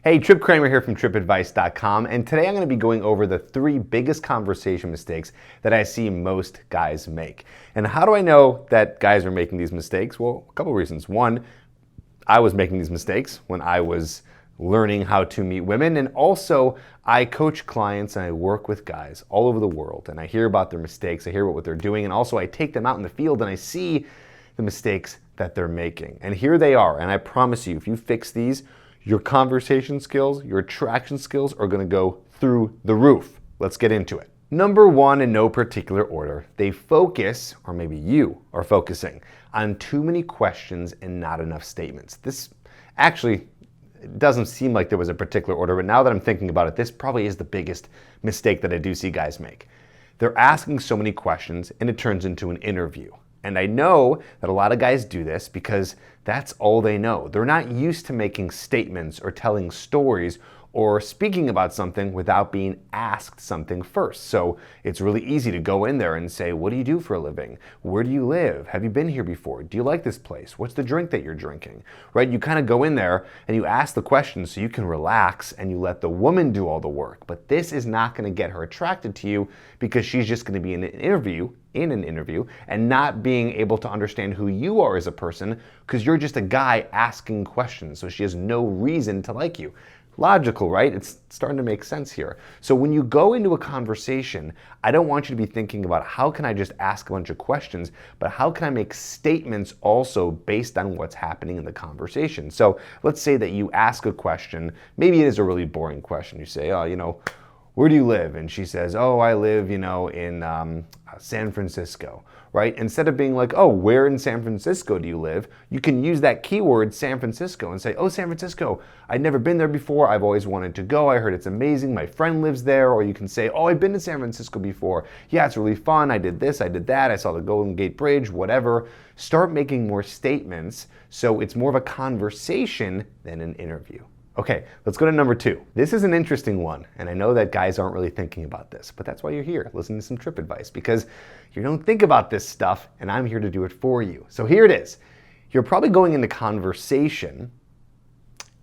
Hey, Tripp Kramer here from trippadvice.com, and today I'm going to be going over the 3 biggest conversation mistakes that I see most guys make. And how do I know that guys are making these mistakes? Well, a couple reasons. One, I was making these mistakes when I was learning how to meet women, and also I coach clients and I work with guys all over the world, and I hear about their mistakes, I hear about what they're doing, and also I take them out in the field and I see the mistakes that they're making. And here they are, and I promise you, if you fix these, your conversation skills, your attraction skills are going to go through the roof. Let's get into it. Number 1, in no particular order, they focus, or maybe you are focusing, on too many questions and not enough statements. This actually doesn't seem like there was a particular order, but now that I'm thinking about it, this probably is the biggest mistake that I do see guys make. They're asking so many questions and it turns into an interview. And I know that a lot of guys do this because that's all they know. They're not used to making statements or telling stories or speaking about something without being asked something first. So it's really easy to go in there and say, what do you do for a living? Where do you live? Have you been here before? Do you like this place? What's the drink that you're drinking? Right? You kind of go in there and you ask the questions so you can relax and you let the woman do all the work. But this is not going to get her attracted to you because she's just going to be in an interview and not being able to understand who you are as a person because you're just a guy asking questions. So she has no reason to like you. Logical, right? It's starting to make sense here. So when you go into a conversation, I don't want you to be thinking about how can I just ask a bunch of questions, but how can I make statements also based on what's happening in the conversation. So let's say that you ask a question, maybe it is a really boring question. You say, where do you live? And she says, I live, in San Francisco, right? Instead of being like, where in San Francisco do you live? You can use that keyword, San Francisco, and say, San Francisco, I'd never been there before. I've always wanted to go. I heard it's amazing. My friend lives there. Or you can say, I've been to San Francisco before. Yeah, it's really fun. I did this, I did that. I saw the Golden Gate Bridge, whatever. Start making more statements so it's more of a conversation than an interview. Okay, let's go to number 2. This is an interesting one, and I know that guys aren't really thinking about this, but that's why you're here, listening to some Tripp advice, because you don't think about this stuff, and I'm here to do it for you. So here it is. You're probably going into conversation,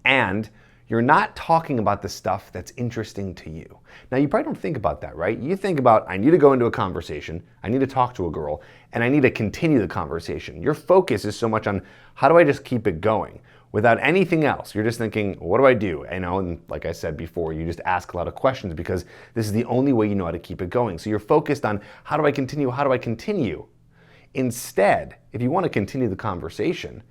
and you're not talking about the stuff that's interesting to you. Now, you probably don't think about that, right? You think about, I need to go into a conversation, I need to talk to a girl, and I need to continue the conversation. Your focus is so much on, how do I just keep it going? Without anything else, you're just thinking, what do I do? And like I said before, you just ask a lot of questions because this is the only way you know how to keep it going. So you're focused on, how do I continue? How do I continue? Instead, if you want to continue the conversation,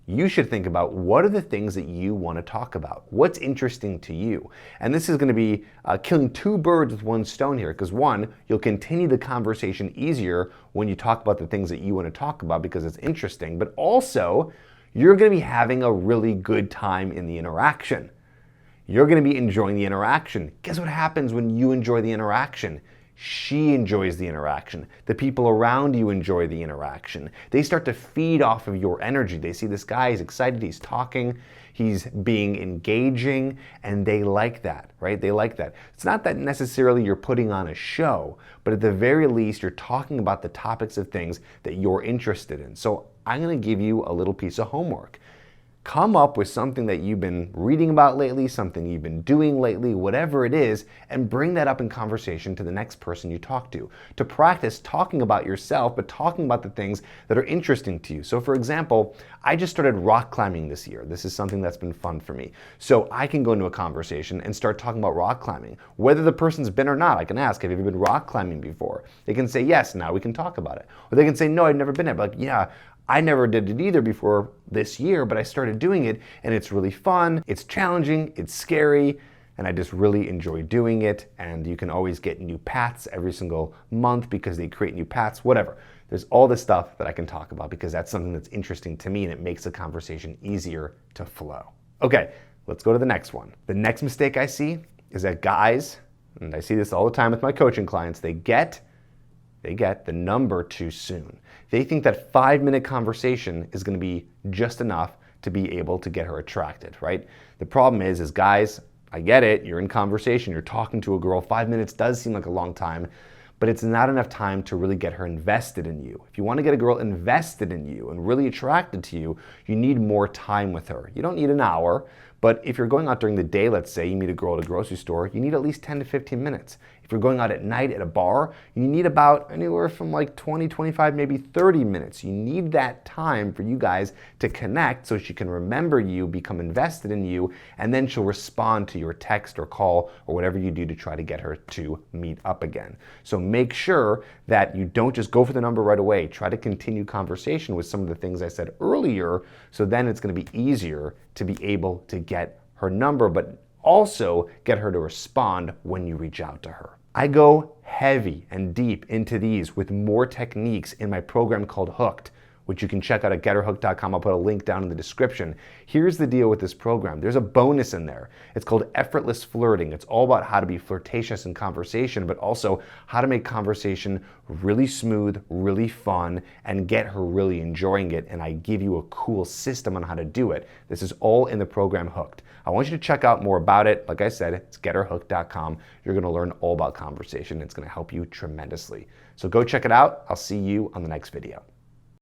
you should think about what are the things that you want to talk about? What's interesting to you? And this is going to be killing 2 birds with 1 stone here, because 1, you'll continue the conversation easier when you talk about the things that you want to talk about because it's interesting, but also you're going to be having a really good time in the interaction. You're going to be enjoying the interaction. Guess what happens when you enjoy the interaction? She enjoys the interaction. The people around you enjoy the interaction. They start to feed off of your energy. They see this guy, he's excited, he's talking, he's being engaging, and they like that, right? They like that. It's not that necessarily you're putting on a show, but at the very least, you're talking about the topics of things that you're interested in. So I'm going to give you a little piece of homework. Come up with something that you've been reading about lately, something you've been doing lately, whatever it is, and bring that up in conversation to the next person you talk to practice talking about yourself, but talking about the things that are interesting to you. So for example, I just started rock climbing this year. This is something that's been fun for me. So I can go into a conversation and start talking about rock climbing. Whether the person's been or not, I can ask, have you ever been rock climbing before? They can say yes, now we can talk about it. Or they can say, no, I've never been there. But yeah, I never did it either before this year, but I started doing it and it's really fun, it's challenging, it's scary, and I just really enjoy doing it. And you can always get new paths every single month because they create new paths, whatever. There's all this stuff that I can talk about because that's something that's interesting to me and it makes the conversation easier to flow. Okay, let's go to the next one. The next mistake I see is that guys, and I see this all the time with my coaching clients, they get the number too soon. They think that 5-minute conversation is going to be just enough to be able to get her attracted, right? The problem is guys, I get it, you're in conversation, you're talking to a girl, 5 minutes does seem like a long time, but it's not enough time to really get her invested in you. If you want to get a girl invested in you and really attracted to you, you need more time with her. You don't need an hour, But if you're going out during the day, let's say you meet a girl at a grocery store, you need at least 10 to 15 minutes. If you're going out at night at a bar, you need about anywhere from like 20, 25, maybe 30 minutes. You need that time for you guys to connect so she can remember you, become invested in you, and then she'll respond to your text or call or whatever you do to try to get her to meet up again. So make sure that you don't just go for the number right away. Try to continue conversation with some of the things I said earlier, so then it's going to be easier to be able to get her number, but also get her to respond when you reach out to her. I go heavy and deep into these with more techniques in my program called Hooked, which you can check out at getherhooked.com. I'll put a link down in the description. Here's the deal with this program. There's a bonus in there. It's called Effortless Flirting. It's all about how to be flirtatious in conversation, but also how to make conversation really smooth, really fun, and get her really enjoying it. And I give you a cool system on how to do it. This is all in the program Hooked. I want you to check out more about it. Like I said, it's getherhooked.com. You're going to learn all about conversation. It's going to help you tremendously. So go check it out. I'll see you on the next video.